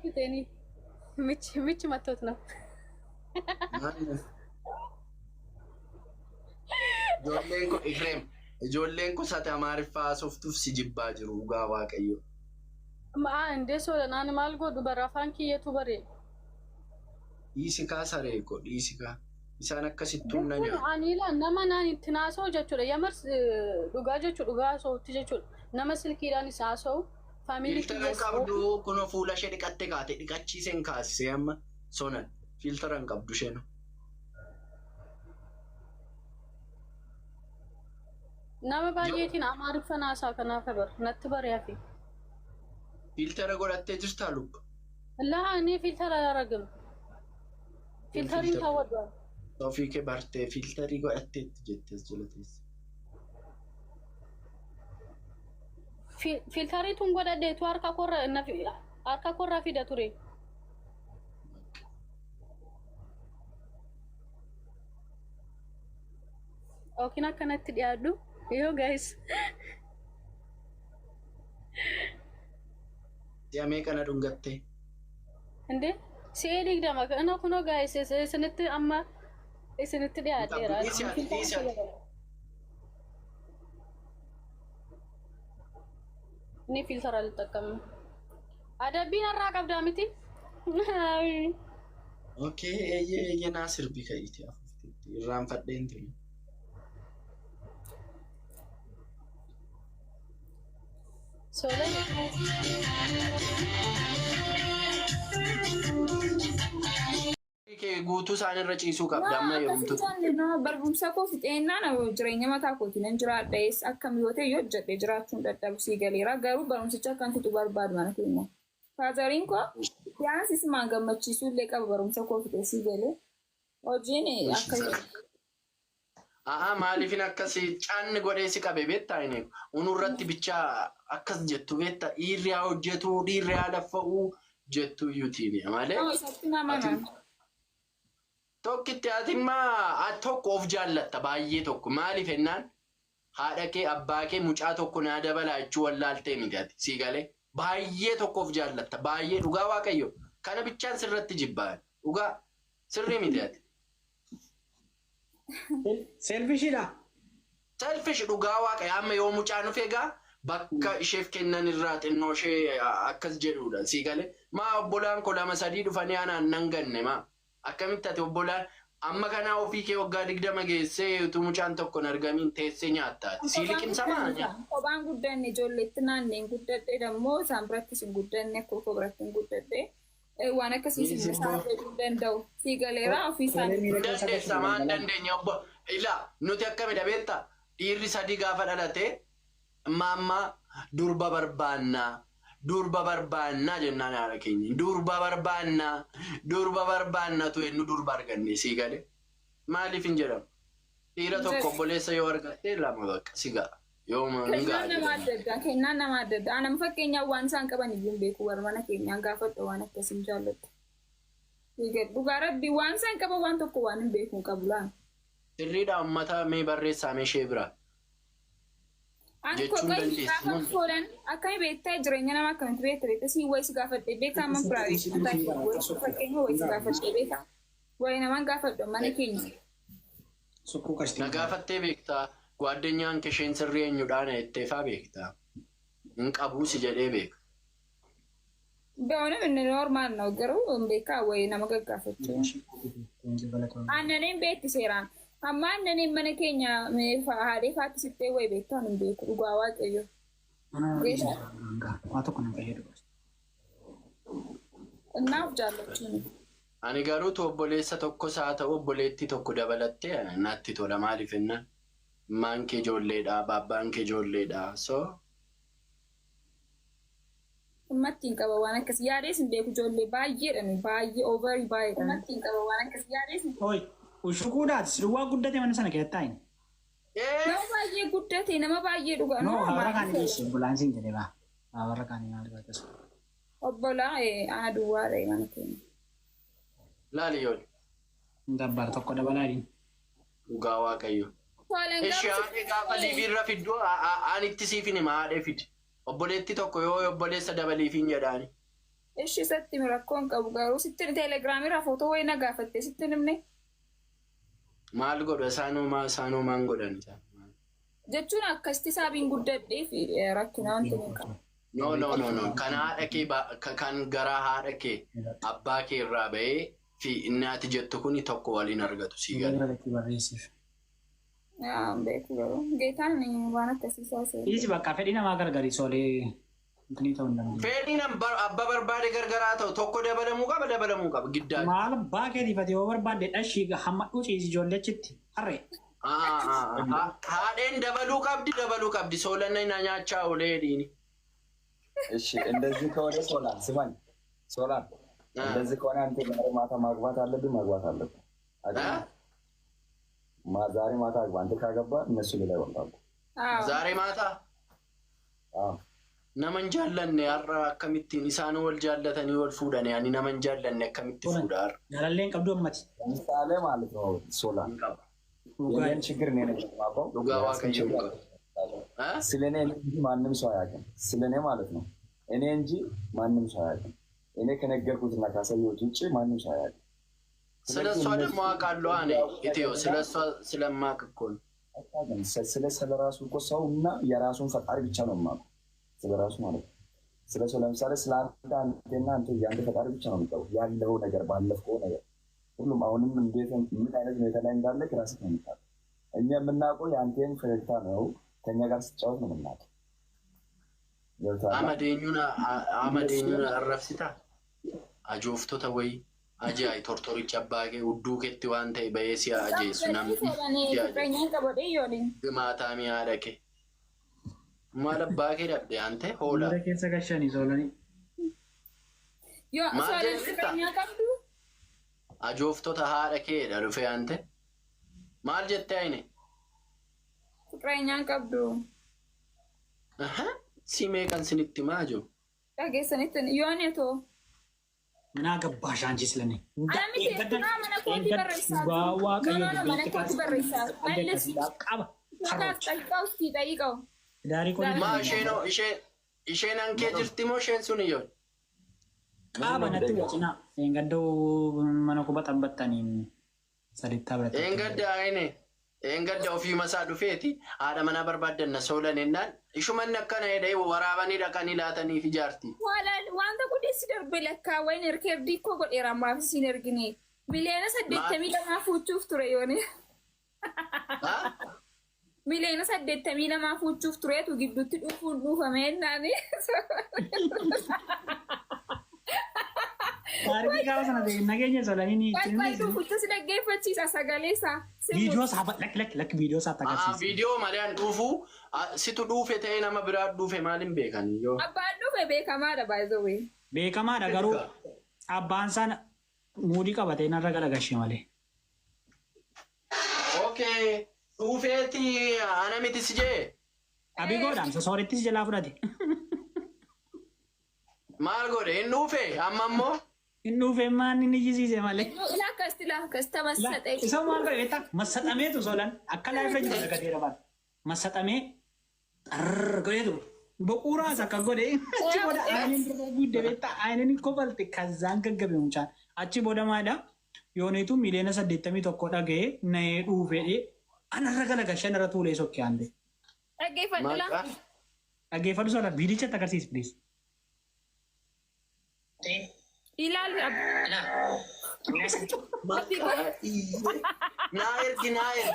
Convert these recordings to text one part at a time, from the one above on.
Teni. Mich matot na. Ijoolleen ko Ifreem. Ijoolleen ko sate Amaariffaa softuuf si jibbaa jiru dhugaa Waaqayyo. Inde so nani maal godhu bara afaan kiyyeetu bare. Dhiisi kaa saree ko dhiisi kaa. Isaan akkasittuu na nyaatu. Anila nama nani itti naasoo jechuudha. Yamars dhugaa jechuudha dhugaa soofti jechuudha. Nama silkiidhaan isaa haasa'u. Faamilii Filtara qabdu kunoo fuula ishee dhiqatte kaate dhiqachiiseen kaasisee amma sonan filtara hin qabdu isheen. Nama baay'eetiin Amaariffaan haasaa kanaaf bar natti bareefi. Filtara godhattee jirtaa lubba? Laa ani filtara aragam. Filtariin kaawwadhu. Ofii kee bartee filtarii godhatteetti jettees jala teesse. Filtarii tun godhadheetu harka korraa fida ture. Yookiin akkanatti dhiyaadhu. Yoo guys. Si'amee kana dhungattee? Inde si'ee digdama kana kunoo guys isinitti amma isinitti dhiyaadheera. Ni filtara ልጠቀም አደቢን አራቀብዳ ሚቲ ኦኬ የናስር ቢከይት ያፍፍት ይራን ፈደንት ሶለ guutuu isaan irra ciisuu qabda amma yoomtu. Barumsa koo fixeennaan jireenya mataa kootiin hin jiraadhees akkam yoo ta'e yoo hojjedhe jiraachuun dadhabu sii galeera garuu barumsicha akkan fixu barbaadu mana keenya. Faazariin koo yaanis isumaan gammachiisuu illee qaba barumsa koo fixee sii galee hojiin akka maaliifin akkasii caanni godhee si qabe beektaa inni unurratti bichaa akkas jettu beektaa dhiirri haa hojjetu dhiirri haa laffa'uu jettu yuutiini malee. Tokkitti atimmaa tokko of jaallatta baay'ee tokko maaliif ennaan haadha kee abbaa kee mucaa tokko naa dabalaa jechuu wallaaltee midhaati sii galee baay'ee tokko of jaallatta baay'ee dhugaa Waaqayyo kana bichaan sirratti jibbaan dhugaa sirrii midhaati. Selfishidha. Selfish dhugaa Waaqayyo amma yoo mucaan of eegaa bakka isheef kennan irraa xinnoo ishee akkas jedhudha sii galee maa obbolaan koo lama sadii dhufanii anaan nan ganne maa. Akkamitti ati obbolaan amma kanaa ofii kee waggaa 20 geessee utuu mucaan tokko hin argamiin teessee nyaattaati. Sii liqimsamaa nyaata. Kophaan guddanne ijoolleetti naanneen guddadhee dammoo isaan birattis hin guddanne akka biratti hin guddadhee waan akkasiis hin isaafuu danda'u. Sii galeeraa ofii isaanii. Dandeessa maan dandeenya obbo ilaa nuti akkamidha beektaa dhiirri 3 gaafa dhalatee mamma durba barbaannaa. Durba barbaannaa jennaan haala keenya. Durba barbaannaa tu eenyu durba arganne sii galee. Maaliif hin jedhamu? Dhiira tokko obboleessa yoo argatte lama bakka si ga'a. Yooma hin ga'a. Kennaan nama adda addaa. Nama fakkeenyaaf waan isaan qaban iyyuu hin beeku warra mana keenyaan gaafadha waan akkasiin jaalladha. Dhugaa rabbii waan isaan qaban waan tokko waan hin beeku hin qabu laan. Sirriidha uummata mee barreessaa meeshee bira. Ani kokai gaafa fuudhan akkami beektaa jireenya namaa akkamitti beektaa si wayisi gaafadhee beekaa amma firaayi fakkeenya wayisi gaafadhee beekaa wayi namaan gaafadhu mana keenya. Na gaafattee beektaa ጓደኛን kesheen sirrii eenyudhaan etteefaa beektaa hin qabuusi jedhee beeka. Beewwan inni normaal na garuu beekaa wayi nama gaggaafachuu. Annaniin beekti seeraan. Amma annani mana keenya haadhee faatti sittee wayi beektaa hin beeku dhugaa Waaqayyo. Waa tokko nama fayyadu. Naaf jaallachuun. Ani garuu obboleessa tokkos haa ta'u obboleettii tokko dabalattee natti tola maaliif ennaan maan kee ijoolleedha babbaan kee ijoolleedha so. Ummattiin qaba waan akkas yaadees hin beeku ijoollee baay'eedhaan baay'ee overii baay'eedhaan. Ummattiin qaba waan akkas yaadees hin beeku. Ushukuudhaati siruwaa guddate mana sana keessatti taa'in. Nama baay'ee guddate nama baay'ee dhugaa. No haara kaanii dhiyeesse ambulaansiin jedhee baa. Haara kaanii maal godhas. Obbolaa aduwwaadha mana keenya. Laali yoon. Dabbaara tokko dabalaadhi. Dhugaa Waaqayyo. Ishee haadhee gaafa liibiirra fidduu ani itti siifin hima haadhee fidi. Obboleetti tokko yoo obboleessa dabaliifiin jedhaani. Ishi isatti rakkoon qabu garuu sitti teelegiraamiirraa footoo wayii na gaafatte sitti nimne. Maal godha saanoo maan godhan isaa. Jechuun akkasitti saabiin guddadhee fi rakkina wanti ni qaba. No. Kan haadha kee kan garaa haadha kee abbaa kee irraa bahee fi inni ati jettu kuni tokko waliin argatu sii gala. Beeku garuu geetaan waan akkasiisaa seera. Dhiisi bakka fedhii namaa gargari soolee intinii ta'uu hin dandeenye. Fedhiin abbaa barbaade gargaraa ta'u tokko dabalamuu qaba giddaa. Maal abbaa keetii fate yoo barbaadde dhashii hamma dhuciisi ijoollee achitti harree. Haadheen dabaluu qabdi soolanna na nyaachaa olee dhiini. እሺ እንደዚህ ከሆነ ሶላር እንደዚህ ከሆነ አንተ ዛሬ ማታ ማግባት አለብህ ዛሬ ማታ አግባ አንተ ካገባ እነሱ ላይ ይወጣሉ ዛሬ ማታ ነመን ጃለነ ያራ ከሚቲን ኢሳኑ ወል ጃለተኒ ወል ፉዳን ያኒ ነመን ጃለነ ከሚቲ ፉዳር ያለለን ቀብዶ መት ምሳሌ ማለት ነው ሶላር የኔን ችግር ነው የማውቀው ዱጋዋ ከዩ ስለኔ ማንም ሰው አያውቅም ስለኔ ማለት ነው እኔ እንጂ ማንም ሰው አያውቅም እኔ ከነገርኩትና ካሳየሁት ውጪ ማንም ሰው አያውቅም ስለሷ ደግሞ አውቃለሁ እኔ ኢትዮ ስለሷ ስለማውቅ እኮ ነው ስለራሱ እኮ ሰውና የራሱን ፈጣሪ ብቻ ነው የማውቀው ስለራሱ ማለት ነው ስለሰው ለምሳሌ ስላንተ አንተ ያንተ ፈጣሪ ብቻ ነው የምታውቀው ያለው ነገር ባለፈው ነገር ሁሉም አሁንም እንዴት ምን አይነት ሁኔታ ላይ እንዳለ ራስህ ነው የምታውቀው እኛ የምናውቀው ያንተን ፈገግታ ነው ከኛ ጋር ስትጫወት ነው የምናውቀው አመዴኙና አረፍሲታ አጆፍቶ ተወይ አጃይ ቶርቶሪች አባጌ ውዱ ከቲ ዋንተ በየሲያ አጄ ሱናም ግማታሚ አለከ ማለባኬ ደብደ አንተ ሆላ ከሰከሸኒ ዞለኒ ዮ ሶለኒ ቀብዱ አጆፍቶ ተሃረከ ደርፈ አንተ ማል ጀተ አይኔ ፍቅረኛን ቀብዱ ሲሜ ቀን ስንት ማጆ ታገሰንት ዮኔቶ ምን አገባሽ አንቺ ስለኔ አለምት እና መነኮት በረሳ መነኮት በረሳ መልስ ታጣጣው ሲጠይቀው ዳሪ ኮ ማሼኖ ኢሼን አንኬ ጅርቲሞ ሼን ሱንዮ ቃበነቱ ወጭና እንገደው መነኮ በጠበጠኒ ሰሪታ ብረት እንገደ አይኔ እንገደ ኦፊ መሳ ዱፌቲ አዳመና በርባደነ ሶለኔናን ኢሹመን ነከነ ሄደይ ወራባኒ ደቀኒ ላተኒ ፊጃርቲ ዋንተ ጉዲስ ደርበለካ ወይን ርከብ ዲኮ ጎዴራ ማፍ ሲነርግኒ ሚሊየነ ሰደተሚ ለማፉቹፍ ቱሬ ዮኔ ሚሊየነ ሰደተሚ ለማፉቹፍ ቱሬቱ ግዱት ዱፉ ዱፈመናኒ Arbi kawa sana de nagenya soalnya ini. Why do you just like give it cheese as a galesa? Video sahabat like video sahabat kasih. Video malian dufu situ dufe teh nama berat dufe malin bekan yo. Apa dufe bekam ada by the way? Bekam ada garu abang sana mudi ka bate na raga laga shimale. Okay, dufe ti ana miti sije. Abi godam sorry ti sije lafu dati. Mal gode dufe amammo. Indufe man ini jisi semale. Lah kasta masat. Isa mal ka eta masat ame tu solan. Akala efek juga kati rabat. Masat ame. Gode tu. Bokura saka gode. Aci boda ainin tergude beta ainin kobal te kazang kagabe uncha. Aci boda mada. Yone tu milena sa detami tokko dage na dufe e. Ana raga laga shanara tu le sokke ande. Age fadula. Age fadu solan video chat takarsis please. Ilal Nair.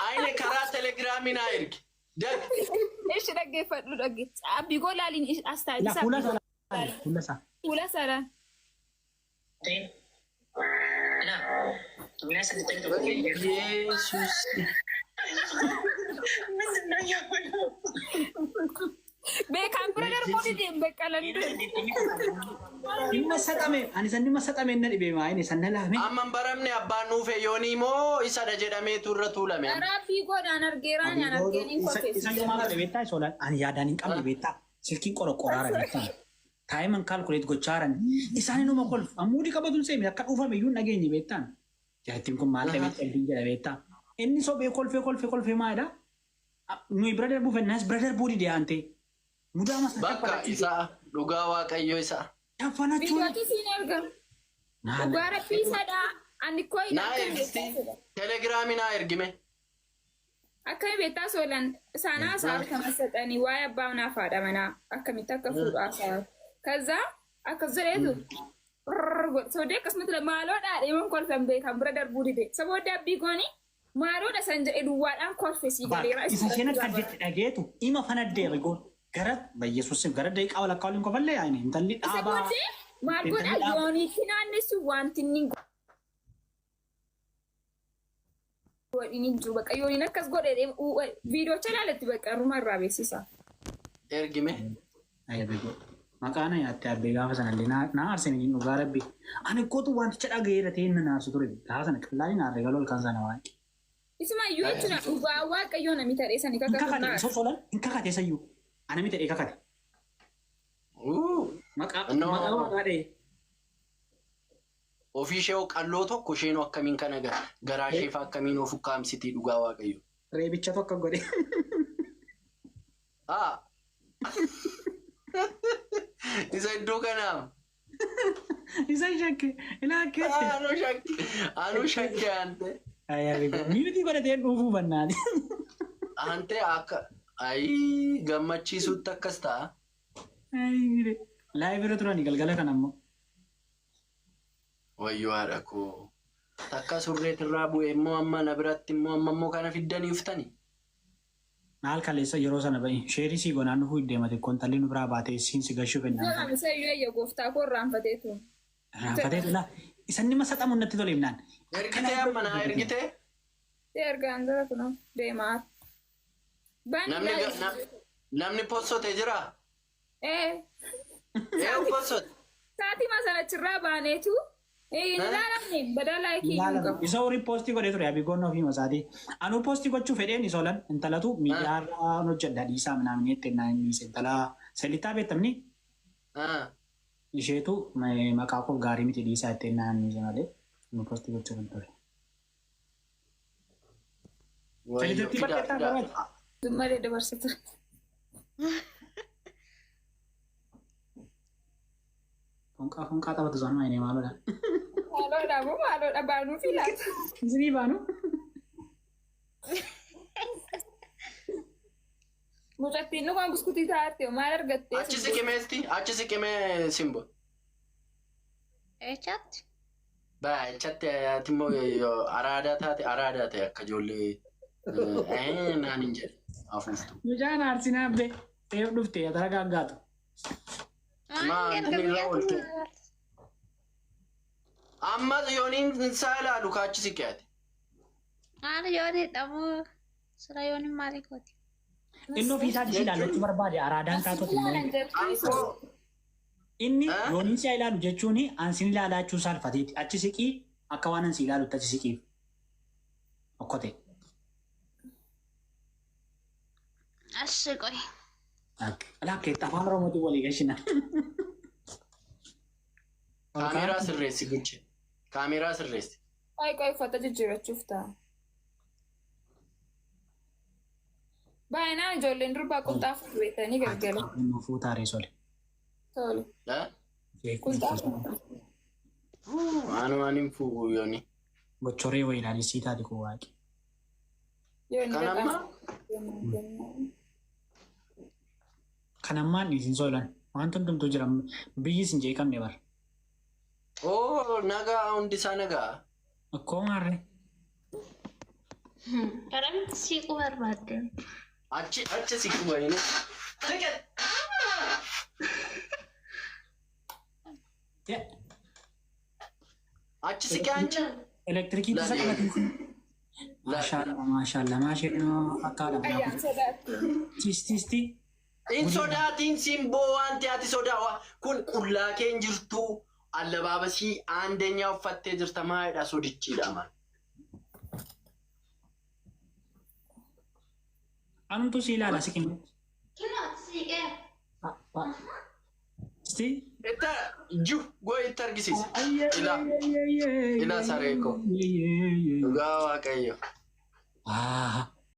Aine kara telegrami nair. Dag. Eesh dagge fadlu dagge. Abi golalin astadi sa. Pula sara. Yesus. Bekam brother body dem bekalan. Ini masatame, ani sanni masatame na dibe ma ini sannala me. Amman baramne abba nufe yoni mo isa da jedame turra tulame. Arabi godan argeran yana argenin ko ke. Isa yo mala debeta solan ani yadanin kam debeta. Silkin koro korara beta. Time and calculate gocharan. Isani no makol amudi ka badun se me ka ufa me yun nageni betan. Jatim ko mala debeta dinja beta. Enni so be kolfe ma da. Nui brother bu fenas brother budi de ante. Mudah mas Bakka isa dhugaa waaqayyo isa Shaffanachuun. Biyyooti siin erga. Dhugaa rabbii sadhaa. Ani koo Naa ergisti. Telegiraamii naa ergime. Akkami beektaa soolan isaanaa saal kan massaxanii waa'ee abbaa naaf haadha manaa akkamitti akka fuudhaa saal. Kaza akkas jedheetu soodee akkasumatti maaloo dhaadheeman kolfan beekan bira darbuu dide. Saboodda abbii gooni maaloodha san jedhe duwwaadhaan kolfesii galeera. Isa isheen akka jetti dhageetu ima fanaddee rigoon gara Yesuus gara daqiiqaa walakkaa waliin kofallee yaa'in intalli dhaabaa. Saboodee maal godha yooniitti naannessu wanti inni godhini jiru bakka yooniin akkas godhe viidiyoocha ilaalatti bakka ruma irraa beeksisa. Ergime. Maqaan yaatti abbee gaafa sanallee naa arsanii dhugaa rabbi. Ani kootu wanticha dhagayeera ta'ee inni naarsu ture. Gaafa sana qillaarii naarree galoo kan sana waan. Isuma iyyuu jechuudha dhugaa waaqayyoo namni ta'ee sanii kakate sosolan hin kakate sayyuu. Anami ta'ee kakate. Maqaa dhee. Ofii ishee qalloo tokko isheen akkamiin kana garaa ishee fa akkamiin of ukkaamsitii dhugaa waaqayyo. Reebicha tokko godhe. Isa iddoo kanaa. Isa shakke. Ilaakkee. Anu shakke ante. Miiti godhatee dhuufuu bannaati. Ante akka gammachiisutti akkas ta'a. Laayibira turani galgala kan ammoo. Wayyoo haadha koo. Takka surreetirraa bu'e immoo amma na biratti immoo kana fiddanii uftanii. Maal kaleessa yeroo sana ba'i sheerii sii gonaan dhufuu iddeemate kontalli nu biraa baatee siin si gashuu fennaan. Yoo amsa iyyuu gooftaa koo raanfateetu. Raanfateetu laa isan ni masaxamu natti tole himnaan. Ergitee amma naa ergitee. Ergaan gara kunoo deemaa. Namni poosotee jiraa? Poosot. Saatii masalachirraa baaneetu. Ilaalamni badala kii. Isa horii poostii godhee ture abigoon ofii masaatii. Anu poostii gochuu fedheen isolan intalatu miidiyaarraa hojjedha dhiisaa minaamin jettee naan dhiise intala selitaa beektamni. Isheetu maqaa koo gaarii miti dhiisaa jettee naan dhiise malee nu poostii gochuu kan ture. Selitatti bakkeettaa gabaati. Malee dabarsatu. Fonqaa taphatu sun maayinee maalodha. Maalodha baanuu fi laata. Isinii baanu. Mucattiin dhugaan buskutii taa'atte maal argattee? Achi siqimee simbo. Echatti. Echatti immoo araadaa taate akka ijoollee naan hin jedhe afuuftu. Mucaan aarsinaa abbee ta'eef dhuftee atara gaaggaatu. Amma yooniin isaa ilaalu kaachi siqeate. Maali yooni dhabu sira yooni maali kooti. Inni ofii isaatii ilaaluu barbaade araadaan taatoti. Inni yooniin isaa ilaalu jechuun ansin ilaalaachuu saalfateeti. Achi siqii akka waan ansi ilaalutti achi siqiif. Okkote. Ashe qoy. Lakkeetta afaan Oromootiin walii gashina. Kaameeraa sirreessi goche. Kaameeraa sirreessi. Qoy uffata jijjiirachuuf ta'a. Baay'inaan ijoolleen durbaa qunxaa fuudhatanii galgala. Fuutaaree sole. Tole. Qunxaa fuudhatu. Waan hin fuudhu yooni. Bochoree wayii ilaalii taate koo waaqi. Kan ammaan isin solan wanti hundumtuu jira biyyi isin jeeqamne bara. Nagaa hundi isaa nagaa. Akkoo maarree. Garamitti siiquu barbaadde? Achi siiquu wayini. Achi siqee ancha. Elektirikii keessa qabatin. Maashaallah akkaadha. Tisti. In sodaatiin simboo wanti ati sodaa kun qullaa keen jirtu allabaabasii aandenyaa uffattee jirta maayidha sodichiidha man. Antu si ilaala siqin. Siqee. Tisti. Itti goo itti argisiisa. Ila sareeko. Dhugaa waaqayyo.